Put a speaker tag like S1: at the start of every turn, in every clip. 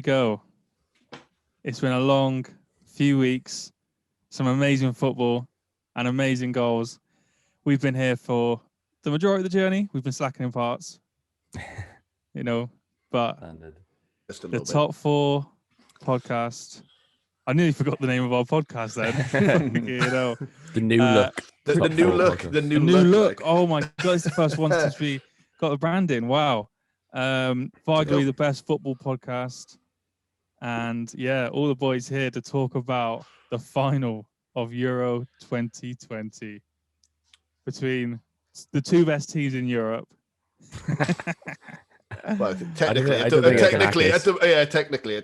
S1: go. It's been a long few weeks, some amazing football and amazing goals. We've been here for the majority of the journey. We've been slacking in parts, but the top four podcast. I nearly forgot the name of our podcast then.
S2: The new look.
S3: The new look.
S1: Oh my God, it's the first one since we got the branding. Wow. VARguably, the best football podcast. And yeah, all the boys here to talk about the final of Euro 2020 between the two best teams in Europe.
S3: Well, technically at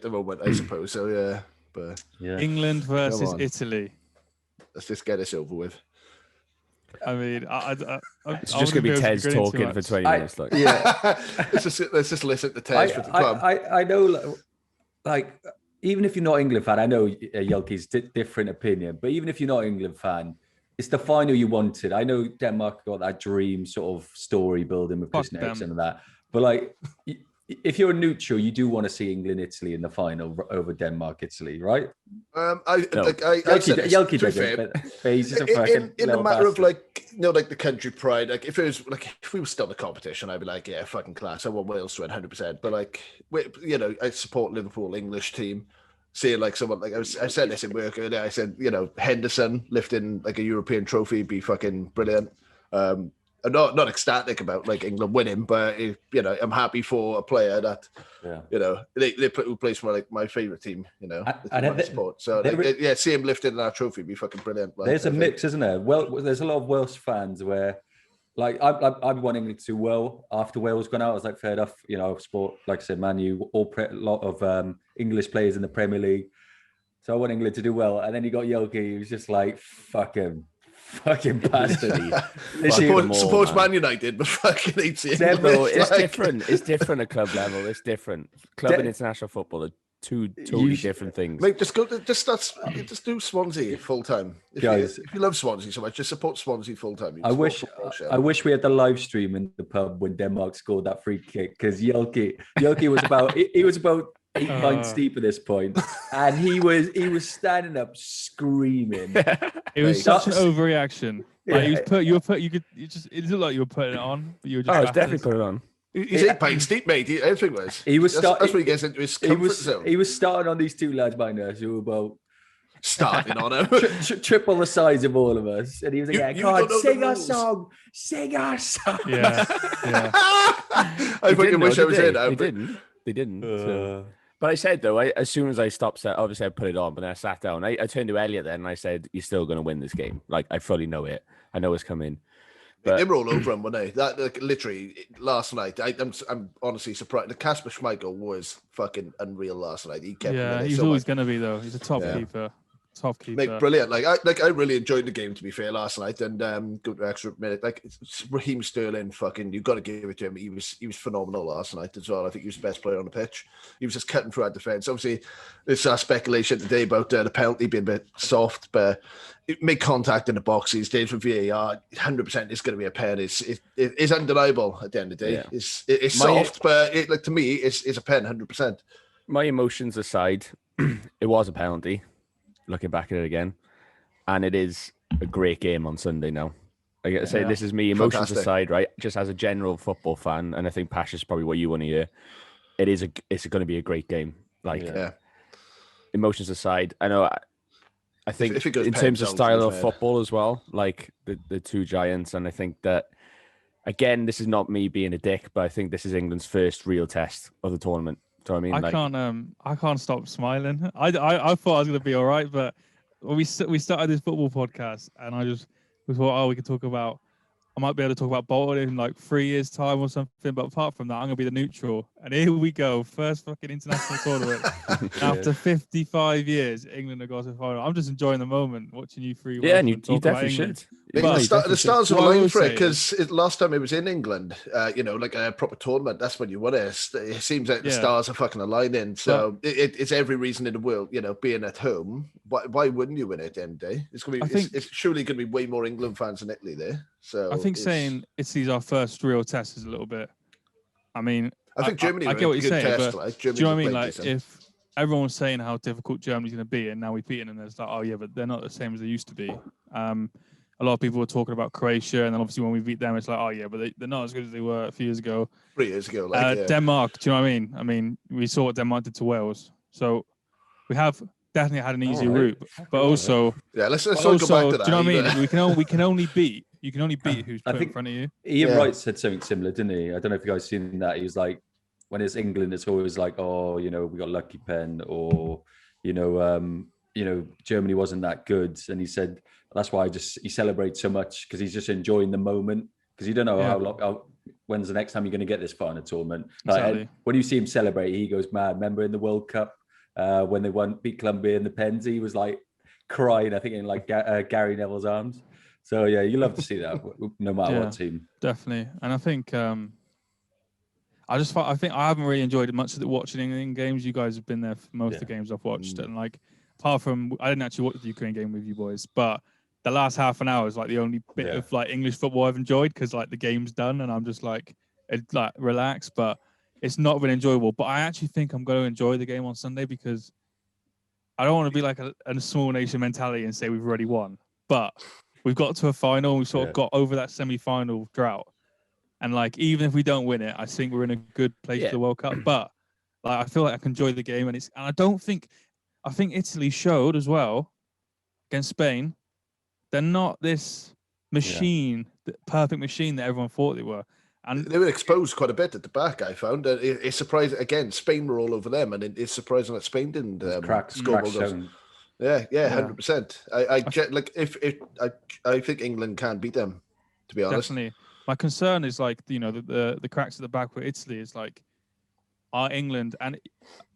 S3: the moment, I suppose. So yeah, but
S1: England versus Italy.
S3: Let's just get this over with.
S1: I mean,
S2: it's just gonna be Ted's talking for 20 minutes. Like,
S3: let's just listen to Ted for the club.
S4: I know, like, even if you're not an England fan, I know Jelke's different opinion, but even if you're not an England fan, it's the final you wanted. I know Denmark got that dream sort of story building with Chris Eriksen and that, but like, if you're a neutral, you do want to see England, Italy in the final over Denmark, Italy, right?
S3: Jelke does it, but he's just a fucking in the matter of like the country pride. Like if we were still in the competition, I'd be like, yeah, fucking class. I want Wales to win 100%. But like, I support Liverpool English team. Seeing like someone like I said this in work earlier. I said Henderson lifting like a European trophy would be fucking brilliant. I'm not ecstatic about like England winning, but I'm happy for a player that they plays for like my favorite team. Sport. So see him lifting that trophy would be fucking brilliant. Like,
S4: there's a mix, isn't there? Well, there's a lot of Welsh fans where like I want England to do well after Wales gone out. I was like, fair enough. Sport, like I said, Man U, a lot of English players in the Premier League. So I want England to do well. And then you got Jelke, who's just like, fucking bastard.
S3: Supports Man United, but fucking hates it.
S2: It's different. It's different at club level. It's different. Club and international football are two totally different things.
S3: Mate, just do Swansea full time. If you love Swansea so much, just support Swansea full time.
S4: I wish we had the live stream in the pub when Denmark scored that free kick, because Jelke was about 8 pints deep at this point, and he was standing up screaming.
S1: It was such an overreaction. Like, it looked like you were putting it on, but you were just.
S2: I was definitely putting it on.
S3: He's 8 pints deep, mate. Everything was. That's when he gets into his comfort zone.
S4: He was starting on these two lads by now, who were about
S3: starting on him,
S4: triple the size of all of us, and he was like, "Come on, sing our song."
S1: Yeah.
S3: I fucking wish I was in.
S2: They didn't. So. But I said, though, as soon as I stopped, obviously I put it on, but then I sat down. I turned to Elliot then and I said, you're still going to win this game. Like, I fully know it. I know it's coming.
S3: But they were all over him, weren't they? That literally last night. I'm honestly surprised. The Kasper Schmeichel was fucking unreal last night. He kept.
S1: He's always going to be though. He's a top keeper. Top keeper.
S3: Like brilliant. I really enjoyed the game, to be fair, last night, and go to extra minute. Like Raheem Sterling, fucking, you've got to give it to him. He was phenomenal last night as well. I think he was the best player on the pitch. He was just cutting through our defence. Obviously, there's speculation today about the penalty being a bit soft, but it made contact in the box these days with VAR. 100% is going to be a pen. It's undeniable at the end of the day. Yeah. It's soft, but to me, it's a pen. 100%.
S2: My emotions aside, it was a penalty. Looking back at it again, and it is a great game on Sunday now. I gotta say, this is me, emotions aside, right? Just as a general football fan, and I think Pash is probably what you want to hear. It's going to be a great game. Like, emotions aside, I know. I think in terms of style of football as well, like the two giants, and I think that again, this is not me being a dick, but I think this is England's first real test of the tournament. So I mean,
S1: I can't stop smiling. I thought I was going to be all right, but when we started this football podcast, and we thought, we could talk about. I might be able to talk about Bolton in like 3 years' time or something. But apart from that, I'm going to be the neutral. And here we go, first fucking international tournament after 55 years. England have got to the final. I'm just enjoying the moment watching you three.
S2: Yeah, and you definitely should.
S3: The stars were aligned for it, because last time it was in England, like a proper tournament, that's when you won it. It seems like the stars are fucking aligning. So it's every reason in the world, being at home. Why wouldn't you win it at the end of the day? It's surely going to be way more England fans than Italy there. So
S1: I think saying Italy's our first real test is a little bit. I mean,
S3: I think Germany.
S1: I get what you're saying, but do you know what I mean? Like, everyone was saying how difficult Germany's going to be, and now we've beaten them. And it's like, oh yeah, but they're not the same as they used to be. A lot of people were talking about Croatia, and then obviously when we beat them, it's like, oh yeah, but they're not as good as they were a few years ago.
S3: 3 years ago,
S1: Denmark. Do you know what I mean? I mean, we saw what Denmark did to Wales, so we have definitely had an easier route. But also,
S3: let's go back to that.
S1: Do you know what I mean? You can only beat who's put in front of you.
S4: Ian Wright said something similar, didn't he? I don't know if you guys seen that. He was like, when it's England, it's always like, oh, we got lucky pen, or Germany wasn't that good, and he said that's why he celebrates so much, because he's just enjoying the moment, because you don't know when's the next time you're going to get this far in a tournament.
S1: Exactly.
S4: When you see him celebrate, he goes mad. Remember in the World Cup when they beat Colombia in the pens, he was like crying, I think, in like Gary Neville's arms. So yeah, you love to see that, no matter what team.
S1: Definitely, and I think I think I haven't really enjoyed much of watching England games. You guys have been there for most of the games I've watched, and like apart from I didn't actually watch the Ukraine game with you boys, but the last half an hour is like the only bit of like English football I've enjoyed, because like the game's done and I'm just like relaxed, but it's not been enjoyable. But I actually think I'm going to enjoy the game on Sunday, because I don't want to be like a small nation mentality and say we've already won, but we've got to a final and we sort of got over that semi-final drought. And like, even if we don't win it, I think we're in a good place for the World Cup. But like, I feel like I can enjoy the game, and I think Italy showed as well against Spain. They're not this machine, the perfect machine that everyone thought they were. And
S3: they were exposed quite a bit at the back, I found. It's surprising, again, Spain were all over them, and it's surprising that Spain didn't score goals. Yeah, 100%. I think England can beat them, to be honest.
S1: Definitely. My concern is like, the cracks at the back with Italy is like, are England, and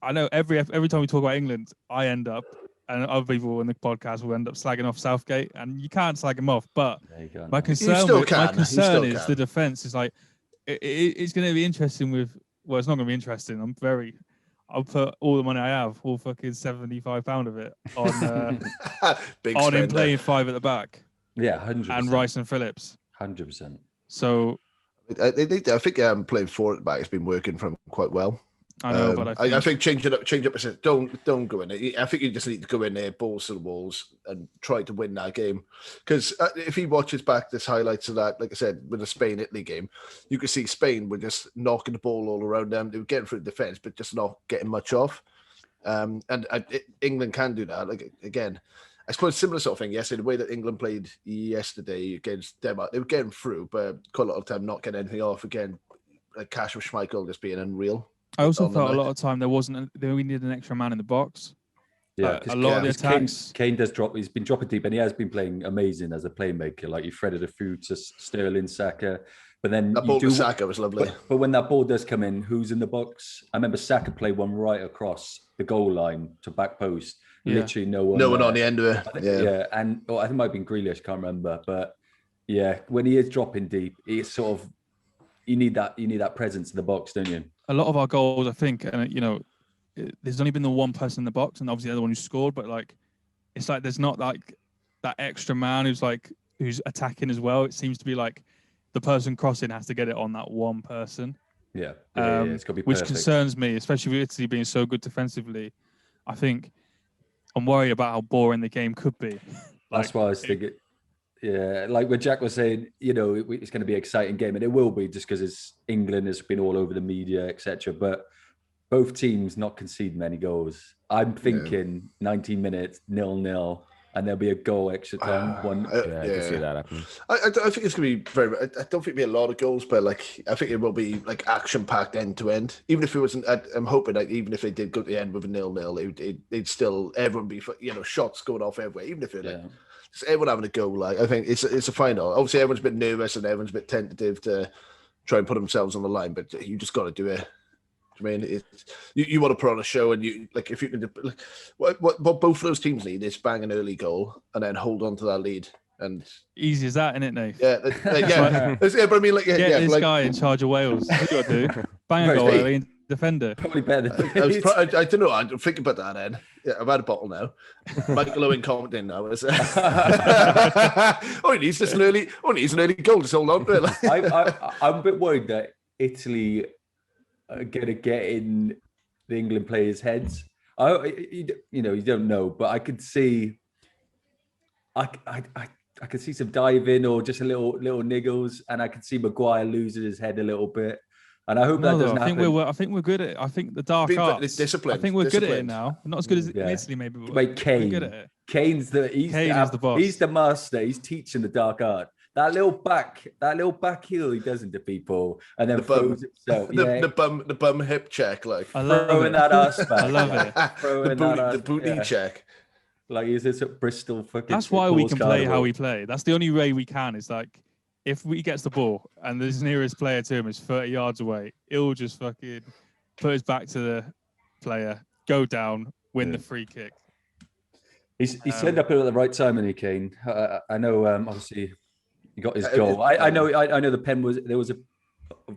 S1: I know every time we talk about England, I end up, and other people in the podcast will end up slagging off Southgate, and you can't slag him off. But my concern is the defense is like, it's going to be interesting well, it's not going to be interesting. I'll put all the money I have, all fucking £75 of it on him playing 5 at the back.
S4: Yeah, 100%.
S1: And Rice and Phillips.
S4: 100%.
S1: So
S3: I think playing 4 at the back has been working for him quite well.
S1: I know, but I
S3: think change it up. Don't go in there. I think you just need to go in there, balls to the walls, and try to win that game. Because if he watches back this highlights of that, like I said, with the Spain-Italy game, you could see Spain were just knocking the ball all around them. They were getting through the defense, but just not getting much off. And England can do that. Like, again, I suppose similar sort of thing yesterday. The way that England played yesterday against Denmark, they were getting through, but quite a lot of time not getting anything off. Again, like Cash with Schmeichel just being unreal.
S1: I also felt a lot of time we needed an extra man in the box.
S4: Yeah,
S1: a lot of the attacks.
S4: Kane does drop. He's been dropping deep, and he has been playing amazing as a playmaker. Like, he threaded a few to Sterling, Saka, but then
S3: that ball to Saka was lovely.
S4: But when that ball does come in, who's in the box? I remember Saka played one right across the goal line to back post. Yeah. Literally no one
S3: on the end of it.
S4: And I think it might have been Grealish, can't remember, but yeah, when he is dropping deep, it's sort of you need that presence in the box, don't you?
S1: A lot of our goals, I think, and there's only been the one person in the box, and obviously the other one who scored, but like, it's like there's not like that extra man who's attacking as well. It seems to be like the person crossing has to get it on that one person.
S4: Yeah, it's got to be perfect.
S1: Which concerns me, especially with Italy being so good defensively. I think I'm worried about how boring the game could be.
S4: That's why I was thinking. Yeah, like what Jack was saying, it's going to be an exciting game, and it will be just because it's England has been all over the media, etc. But both teams not concede many goals. I'm thinking 19 minutes, 0-0, and there'll be a goal extra time.
S2: I can see that happening.
S3: I think it's going to be very. I don't think it'll be a lot of goals, but like I think it will be like action packed end to end. Even if it wasn't, I'm hoping that even if they did go to the end with a 0-0, it'd still everyone be shots going off everywhere. Even if it just everyone having a go. Like, I think it's a final. Obviously, everyone's a bit nervous and everyone's a bit tentative to try and put themselves on the line, but you just got to do it. I mean, you want to put on a show, and you like if you can. Like, what both of those teams need is bang an early goal and then hold on to that lead. And
S1: easy as that, isn't it, Nate?
S3: Yeah, but I mean, like,
S1: this guy in charge of Wales. What you got to do? Bang a goal early, defender.
S4: Probably better.
S3: I don't know. I'm thinking about that. Then I've had a bottle now. Michael Owen commenting now. He needs just an early. Needs an early goal. Just hold on to it.
S4: I'm a bit worried that Italy are going to get in the England players' heads. You don't know, but I could see. I could see some diving or just a little niggles, and I could see Maguire losing his head a little bit. And I hope that doesn't happen.
S1: I think we're good at it. I think the dark arts.
S3: Disciplined.
S1: I think we're good at it now. Not as good as in Italy, maybe. But
S4: Wait, Kane.
S1: We're good at it.
S4: Kane's the boss. He's the master. He's teaching the dark art. That little back heel he does into people, and then throws himself.
S3: The bum hip check, like
S4: throwing that ass back.
S1: I love it.
S3: The booty check.
S4: Like is this at Bristol fucking?
S1: That's why we can play how we play. That's the only way we can. Is like if he gets the ball and the nearest player to him is 30 yards away, he'll just fucking put his back to the player, go down, win the free kick.
S4: He's turned up at the right time, and Kane. I know. Obviously, he got his goal. I know the pen there was a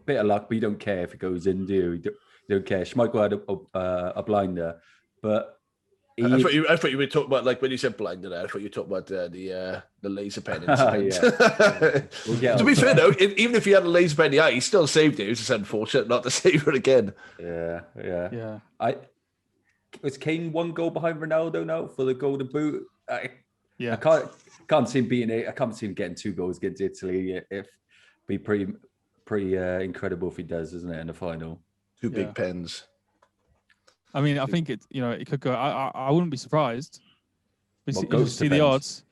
S4: bit of luck, but you don't care if it goes in, do you? You don't care. Schmeichel had a blinder, but.
S3: I thought you were talking about, like when you said blinded. I thought you were talking about the laser pen incident. To be fair though, even if he had a laser pen in the eye, he still saved it. It was just unfortunate not to save it again.
S4: Yeah. Was Kane one goal behind Ronaldo now for the Golden Boot? I can't see him beating it. I can't see him getting 2 goals against Italy. It'd be pretty incredible if he does, isn't it, in the final?
S3: 2 big pens.
S1: I mean, I think it could go. I wouldn't be surprised. See the odds.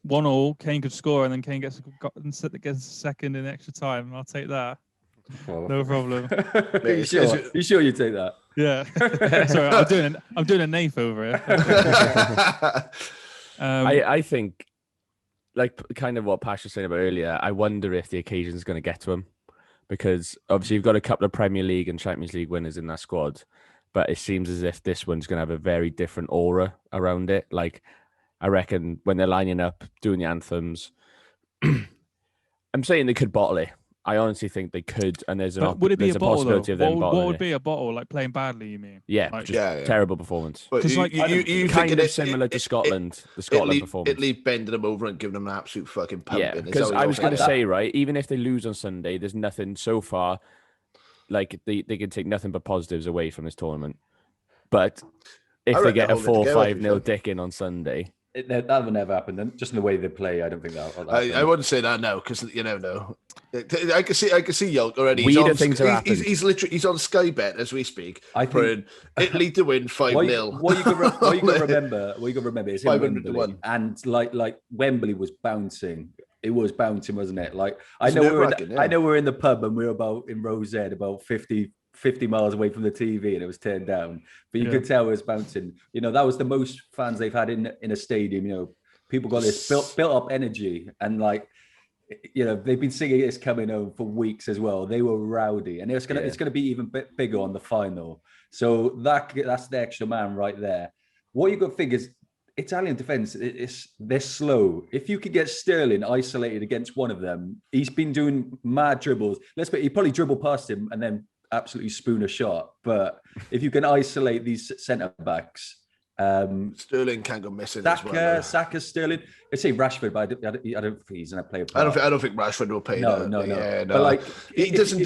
S1: 1-1, Kane could score, and then Kane gets a second in extra time. I'll take that. No problem.
S4: You sure you take that?
S1: Yeah. Sorry, I'm doing a naif over here.
S2: I think, like kind of what Pash was saying about earlier. I wonder if the occasion is going to get to him, because obviously you've got a couple of Premier League and Champions League winners in that squad. But it seems as if this one's going to have a very different aura around it. Like, I reckon when they're lining up, doing the anthems, I'm saying they could bottle it. I honestly think they could, and there's a possibility of them bottling it.
S1: What would be a bottle? Like playing badly, you mean?
S2: Yeah,
S1: like,
S2: terrible performance.
S3: Because you
S2: kind of similar to Scotland, the Scotland performance.
S3: Italy bending them over and giving them an absolute fucking pumping.
S2: Yeah, because I was going to say, right, even if they lose on Sunday, there's nothing so far. Like they can take nothing but positives away from this tournament. But if they get a 4-5-0 dicking on Sunday,
S4: that will never happen. Then, just in the way they play, I don't think that.
S3: I wouldn't say that now, because you never know. I can see Yolk already.
S2: Weirder things are happening.
S3: He's on Sky Bet as we speak. I think Italy to win 5-0.
S4: What you can remember is him Wembley, and like Wembley was bouncing. It was bouncing, wasn't it? Like I know we're in the pub and we're in Rose Ed, about 50 miles away from the TV, and it was turned down. But you could tell it was bouncing. You know, that was the most fans they've had in a stadium. You know, people got this built up energy, and like, you know, they've been singing "It's Coming Home" for weeks as well. They were rowdy, and it's gonna be even bigger on the final. So that's the extra man right there. What you got to think is, Italian defense, they're slow. If you could get Sterling isolated against one of them, he's been doing mad dribbles. He probably dribbled past him and then absolutely spoon a shot. But if you can isolate these centre backs,
S3: Sterling can't go missing as well.
S4: Saka, Sterling. I'd say Rashford, but I don't think he's going to play a
S3: part. I don't think Rashford will play.
S4: No.
S3: Yeah, no.
S4: But like
S3: he doesn't.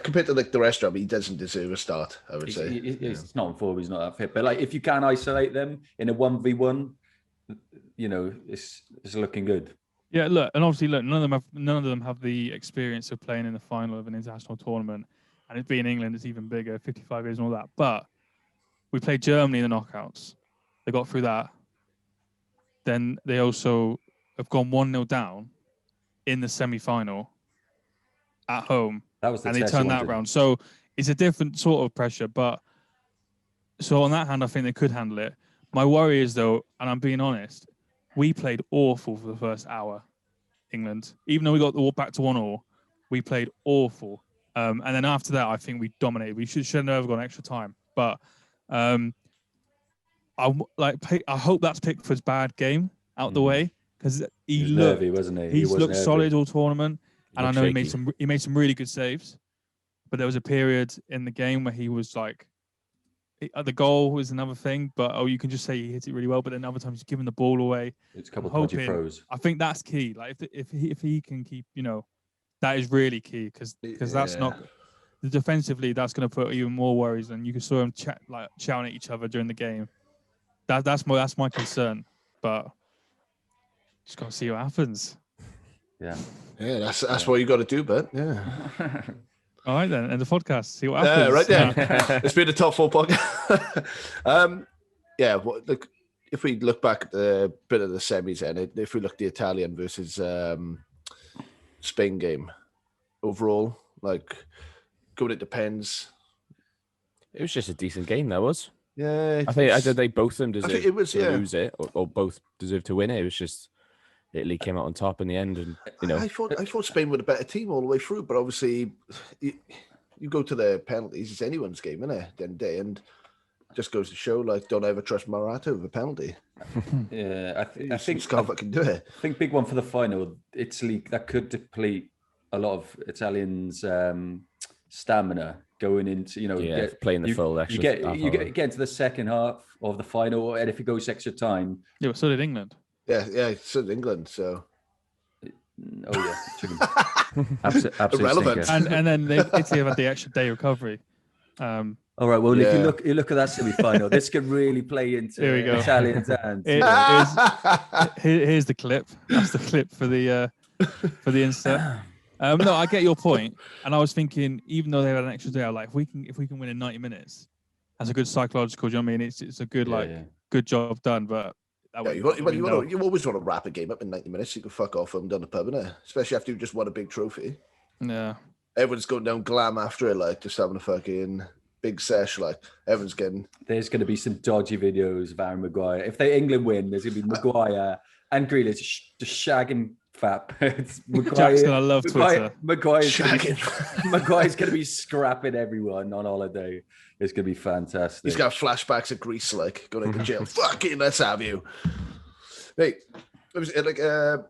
S3: Compared to like the rest of them, he doesn't deserve a start. I would say
S4: it's not on form. He's not that fit. But like if you can isolate them in a 1v1. You know, it's looking good.
S1: Yeah, look, and obviously, none of them have the experience of playing in the final of an international tournament, and it being England, it's even bigger, 55 years and all that. But we played Germany in the knockouts; they got through that. Then they also have gone 1-0 down in the semi-final at home,
S4: and
S1: they turned that round. So it's a different sort of pressure, but so on that hand, I think they could handle it. My worry is, though, and I'm being honest, we played awful for the first hour, England. Even though we got back to 1-1, we played awful. And then after that, I think we dominated. We should have never gone extra time. But I hope that's Pickford's bad game out the way, because he looked nervy, wasn't he? He's looked solid all tournament, and I know he made some really good saves. But there was a period in the game where he was like, the goal was another thing, but you can just say he hit it really well. But then other times he's giving the ball away.
S4: It's a couple of dodgy throws.
S1: I think that's key. Like if he can keep, that is really key, because that's not defensively. That's going to put even more worries. And you can saw him shouting at each other during the game. That's my concern. But just got to see what happens.
S4: Yeah.
S3: Yeah, that's what you got to do, but yeah.
S1: All right then, and the podcast. See what happens.
S3: Right then. It's been a top 4 podcast. Look, if we look back at the bit of the semis, and if we look at the Italian versus Spain game, overall, like, it depends.
S2: It was just a decent game. That was.
S3: Yeah,
S2: I think they both of them deserved to lose it, or both deserved to win it. It was just Italy came out on top in the end, and
S3: I thought Spain were a better team all the way through, but obviously you go to the penalties. It's anyone's game, isn't it? At the end of the day, and just goes to show, like, don't ever trust Morata with a penalty.
S4: Yeah, I think
S3: Scarf can do it.
S4: I think big one for the final. Italy, that could deplete a lot of Italians' stamina going into
S2: playing the full extra.
S4: You get into the second half of the final, and if it goes extra time,
S1: Yeah, but so did England.
S3: Yeah, so did England. So.
S4: Oh yeah, absolutely
S3: irrelevant.
S1: And then Italy have had the extra day recovery.
S4: All right. Well, if you look at that semi-final, this could really play into
S1: Here we go.
S4: Italians' hands.
S1: Here's the clip. That's the clip for the insert. No, I get your point, and I was thinking, even though they had an extra day, I was like, if we can win in 90 minutes, that's a good psychological. Do you know what I mean? It's a good good job done, but.
S3: You always want to wrap a game up in 90 minutes. So you can fuck off and down the pub, innit? Especially after you've just won a big trophy.
S1: Yeah.
S3: Everyone's going down glam after it, like just having a fucking big sesh. Like everyone's getting.
S4: There's going to be some dodgy videos of Aaron Maguire. If England win, there's going to be Maguire and Grealish just shagging fat birds.
S1: Jack's gonna love Twitter.
S4: Maguire's going to be scrapping everyone on holiday. It's going to be fantastic.
S3: He's got flashbacks of Greece, like going to jail. Fucking let's have you. Hey, it was like do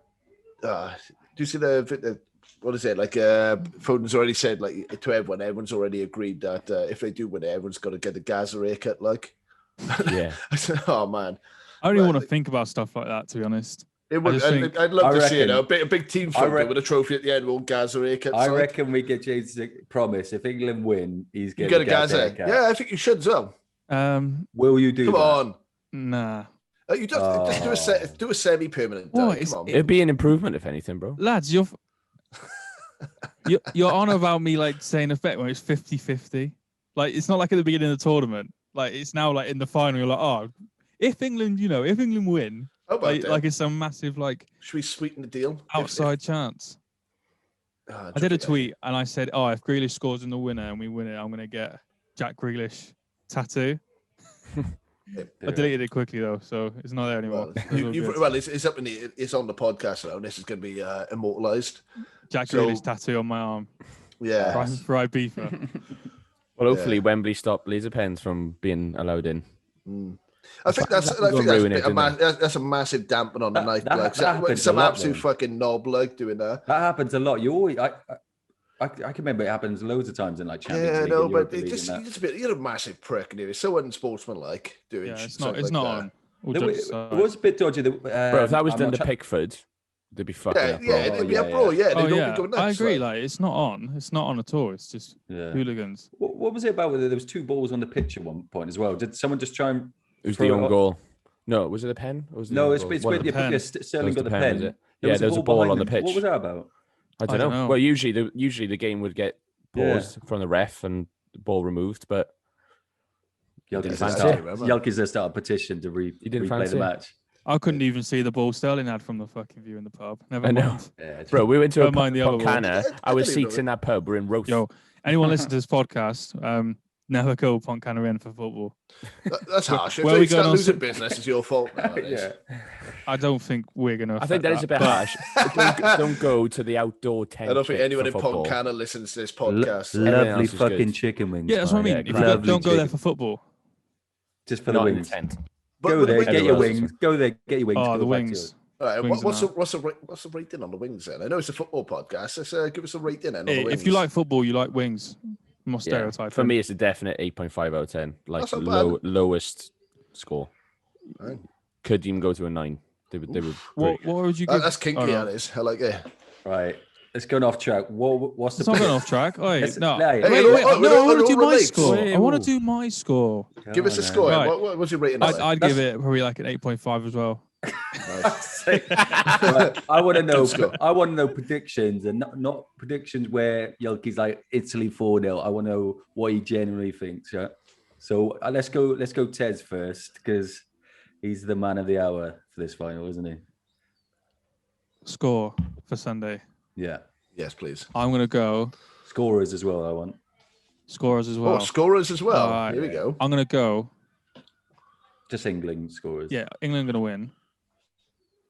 S3: you see the what is it like? Foden's already said like to everyone's already agreed that if they do win it, everyone's got to get the Gaza haircut. Like,
S2: yeah.
S3: I said, oh man,
S1: I don't even want to think about stuff like that, to be honest.
S3: It would. I'd love to see it. A big team photo with a trophy at the end, all Gaza haircuts.
S4: I reckon we get James to promise if England win, he's getting
S3: get a Gaza haircut. Yeah, I think you should as well.
S4: Will you do?
S3: Come on.
S1: Nah.
S3: You just do a semi-permanent.
S2: It'd be an improvement if anything, bro.
S1: Lads, you're on about me like saying effect when it's 50-50. Like it's not like at the beginning of the tournament. Like it's now like in the final. You're like, oh, if England win. Like it's a massive like.
S3: Should we sweeten the deal?
S1: Outside chance. I did a tweet and I said, "Oh, if Grealish scores in the winner and we win it, I'm going to get Jack Grealish tattoo." I deleted it quickly though, so it's not there anymore.
S3: It's up in it's on the podcast now. And this is going to be immortalized.
S1: Jack Grealish tattoo on my arm.
S3: Yeah,
S1: for Ibiza.
S2: Well, hopefully Wembley stopped laser pens from being allowed in.
S3: I think that's a massive dampen on the night. Some absolute fucking knob like doing that.
S4: That happens a lot. You always, I can remember it happens loads of times in like Champions League.
S3: Yeah, no, but you're a massive prick, and it's so unsportsmanlike doing.
S1: Yeah, it's not on.
S4: It was a bit dodgy.
S2: Bro, if that was done to Pickford, they'd be fucking up.
S3: Yeah, they'd be up, bro. Yeah, they'd all be going nuts.
S1: I agree. Like it's not on. It's not on at all. It's just hooligans.
S4: What was it about? There was 2 balls on the pitch at one point as well. Did someone just try and?
S2: It was the own goal. No, was it a pen?
S4: No, it's Sterling got the pen.
S2: Yeah, there was a ball on the pitch.
S4: What was that about?
S2: I don't know. Well, usually the game would get paused from the ref and the ball removed, but
S4: Yelke's going to start a petition to replay the match.
S1: I couldn't even see the ball Sterling had from the fucking view in the pub. Never mind.
S2: Yeah, bro, we went to a Pontcanna. Our seats in that pub were in row.
S1: Yo, anyone listen to this podcast? Never go Pontcanna in for football.
S3: That's harsh. If we start losing business, it's your fault.
S1: Yeah. I don't think we're going to.
S2: I think that is a bit harsh. Don't go to the outdoor tent.
S3: I don't think anyone in Pontcanna listens to this podcast.
S4: Lovely fucking chicken wings.
S1: Yeah, that's what I mean. If you don't go there for football.
S4: Just for the wings. Go there, get your wings. Go there, get your wings.
S1: Oh, the wings.
S3: All right, what's the rating on the wings then? I know it's a football podcast. Let's give us a rating then on the wings.
S1: If you like football, you like wings. More stereotype.
S2: For me, it's a definite 8.5 out of 10. Like lowest score. Right. Could even go to a 9. They would.
S1: What would you give?
S3: That's kinky. That is. I like it.
S4: Right. Let's go off track. What's the?
S1: It's not going off track. Wait, no.
S3: Hey,
S1: wait. No, I want to do my score. I want to do my score.
S3: Give us a score.
S1: Right.
S3: What was your rating?
S1: I'd give it probably like an 8.5 as well.
S4: I want to know. I want to know predictions, and not predictions where Yelky's like Italy 4-0. I want to know what he genuinely thinks. Yeah. So let's go. Tez first because he's the man of the hour for this final, isn't he?
S1: Score for Sunday.
S4: Yeah.
S3: Yes, please.
S1: I'm gonna go
S4: scorers as well. I want
S1: scorers as well.
S3: Oh, scorers as well. Here we go.
S1: I'm gonna go.
S4: Just England scorers.
S1: Yeah, England gonna win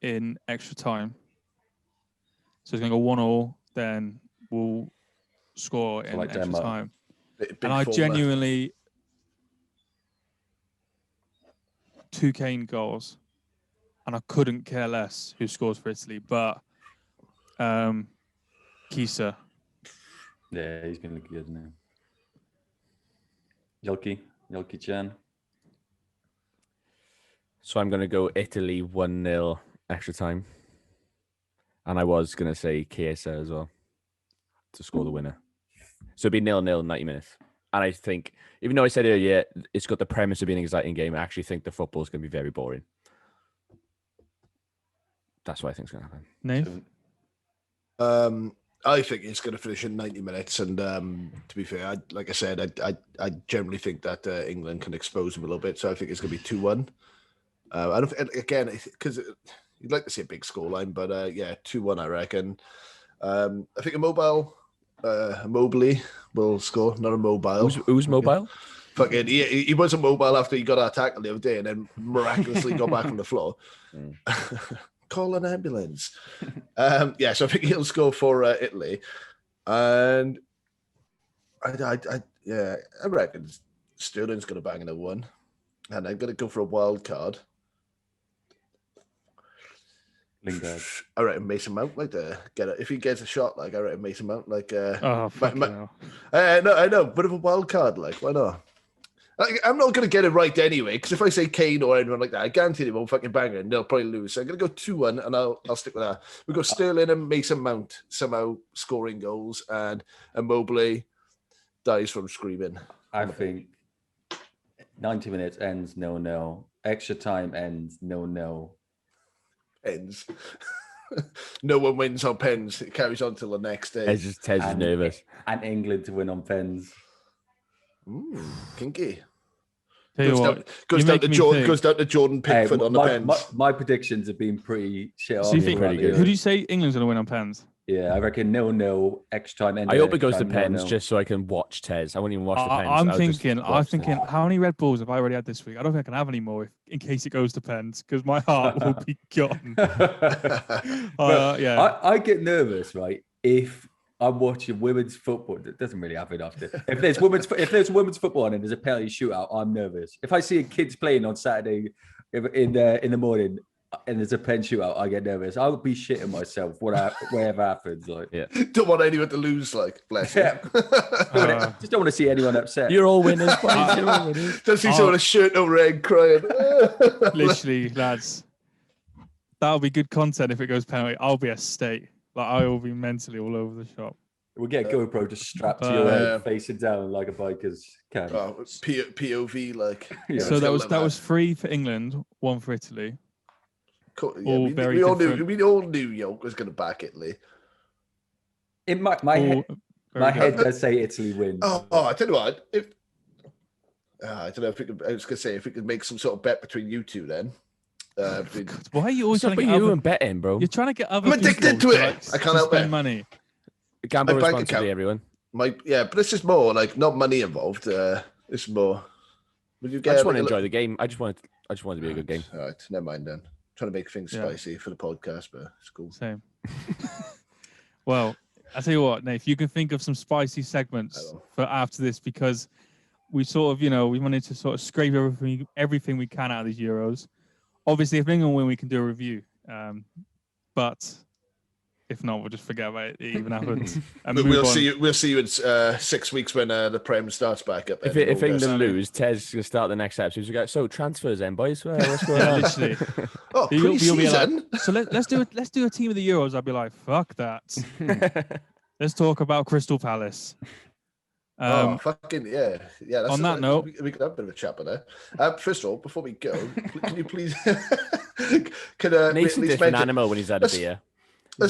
S1: in extra time. So it's gonna go 1-1. Then we'll score in extra time. And I genuinely 2 Kane goals, and I couldn't care less who scores for Italy, but Kisa.
S4: Yeah, he's been looking good now. Yelky Chan.
S2: So I'm going to go Italy 1-0 extra time. And I was going to say Chiesa as well to score the winner. So it'd be 0-0 90 minutes. And I think, even though I said earlier, it's got the premise of being an exciting game, I actually think the football's going to be very boring. That's what I think is going to happen.
S1: Nate?
S3: I think it's going to finish in 90 minutes. And to be fair, like I said, I generally think that England can expose them a little bit. So I think it's going to be 2-1. I don't, again, because you'd like to see a big scoreline, but 2-1, I reckon. I think Mobley will score, not a mobile.
S2: Who's mobile?
S3: Fucking, he wasn't mobile after he got our tackle the other day and then miraculously got back on the floor. Call an ambulance. So I think he'll score for Italy. And I reckon Sterling's going to bang in a 1. And I'm going to go for a wild card.
S4: Lingard.
S3: I reckon Mason Mount get it. If he gets a shot, I reckon Mason Mount
S1: No,
S3: I know, bit of a wild card, why not? I'm not going to get it right anyway, because if I say Kane or anyone like that, I guarantee they won't fucking bang it and they'll probably lose. So I'm going to go 2-1 and I'll stick with that. We've got Sterling and Mason Mount somehow scoring goals and Mobley dies from screaming.
S4: I think 90 minutes ends 0-0. Extra time ends 0-0.
S3: Ends. No one wins on pens. It carries on till the next day.
S2: Tez is nervous.
S4: And England to win on pens.
S3: Ooh, kinky.
S1: Goes down
S3: to Jordan Pickford on the pens.
S4: My predictions have been pretty shit.
S1: So you think, who do you say England's going to win on pens?
S4: Yeah, I reckon 0-0 extra time.
S2: I hope it goes to pens just so I can watch Tez. I won't even watch the pens.
S1: I'm thinking, how many Red Bulls have I already had this week? I don't think I can have any more in case it goes to pens because my heart will be gone.
S4: I get nervous, right? If I'm watching women's football, it doesn't really happen often. If there's women's football and there's a penalty shootout, I'm nervous. If I see kids playing on Saturday in the morning and there's a pen shootout, I get nervous. I would be shitting myself whatever happens.
S3: Don't want anyone to lose. Bless you.
S4: Just don't want to see anyone upset.
S2: You're all winners.
S3: Don't see someone a shirt over egg crying.
S1: Literally, lads, that'll be good content if it goes penalty. I'll be a state. I will be mentally all over the shop.
S4: We'll get a GoPro just strapped to your head, facing down like a biker's can.
S3: POV,
S1: So that was 3 for England, 1 for Italy.
S3: Cool. Yeah, we all knew York was going to back Italy.
S4: In my head does say Italy wins.
S3: I tell you what, I don't know if we could. I was going to say if we could make some sort of bet between you two, then.
S1: Why are you always trying to get
S2: you and betting, bro?
S1: You're trying to get other.
S3: I'm addicted to it. I can't help it.
S1: Money.
S2: Gamble responsibly, everyone.
S3: But this is more not money involved. It's more. Would you get?
S2: I just want to enjoy the game. I just want it to be a good game.
S3: All right, never mind then. Trying to make things spicy for the podcast, but it's cool.
S1: Same. Well, I tell you what, Nate, if you can think of some spicy segments for after this, because we sort of, we wanted to sort of scrape everything we can out of these Euros. Obviously, if England win, we can do a review. But If not, we'll just forget about it. It even happened. And
S3: we'll see you. We'll see you in 6 weeks when the Prem starts back up.
S2: If England lose, Tez will start the next episode. So go. So transfers, then, boys. What's going on?
S1: Literally.
S3: Pre-season.
S1: Be like, so let's do a team of the Euros. I'll be like, fuck that. Let's talk about Crystal Palace.
S3: Fucking yeah. That's
S1: on that note,
S3: we could have a bit of a chat about that. First of all, before we go, can you please?
S2: Nate's a different animal when he's had a beer.
S3: We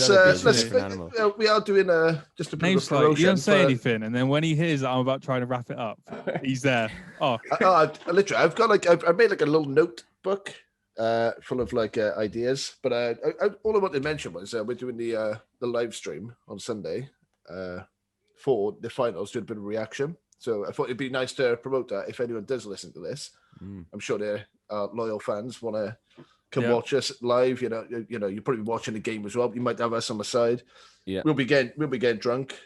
S3: are doing just a bit of a promotion.
S1: He doesn't say anything, and then when he hears that I'm about trying to wrap it up, he's there.
S3: Literally, I've got I made like a little notebook full of like ideas, but all I wanted to mention was we're doing the live stream on Sunday for the finals, doing a bit of reaction. So I thought it'd be nice to promote that if anyone does listen to this. I'm sure they're loyal fans want to come watch us live. You know, you're probably watching the game as well. You might have us on the side.
S2: Yeah,
S3: we'll be getting drunk,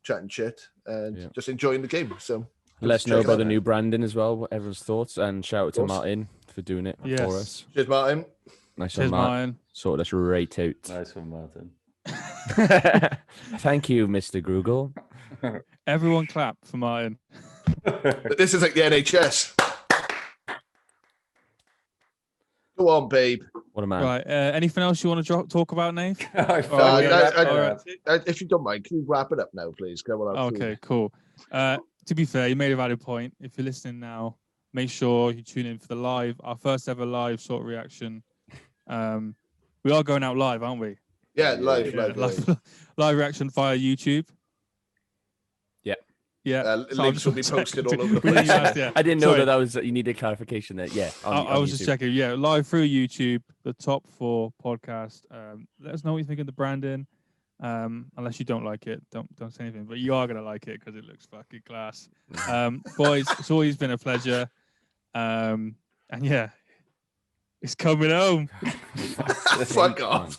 S3: chatting shit, and just enjoying the game. So
S2: let us know about the new branding as well. What everyone's thoughts, and shout out to Martin for doing it for us.
S3: Cheers, Martin.
S2: Nice one, Martin. Sorted us right out.
S4: Nice one, Martin.
S2: Thank you, Mr. Google.
S1: Everyone clap for Martin.
S3: This is like the NHS. Go on, babe.
S2: What a man.
S1: Right. Anything else you want to talk about, Nate?
S3: If you don't mind, can you wrap it up now, please?
S1: Okay, cool. To be fair, you made a valid point. If you're listening now, make sure you tune in for our first ever live short reaction. We are going out live, aren't we?
S3: Yeah, live
S1: reaction via YouTube. Yeah.
S3: Links will be posted all over the place.
S2: I didn't know that was you needed clarification there. Yeah.
S1: I was just checking. Yeah, live through YouTube, the top 4 podcast. Let us know what you think of the branding. Unless you don't like it, don't say anything. But you are gonna like it because it looks fucking class. Boys, it's always been a pleasure. And yeah, it's coming home.
S3: Fuck off.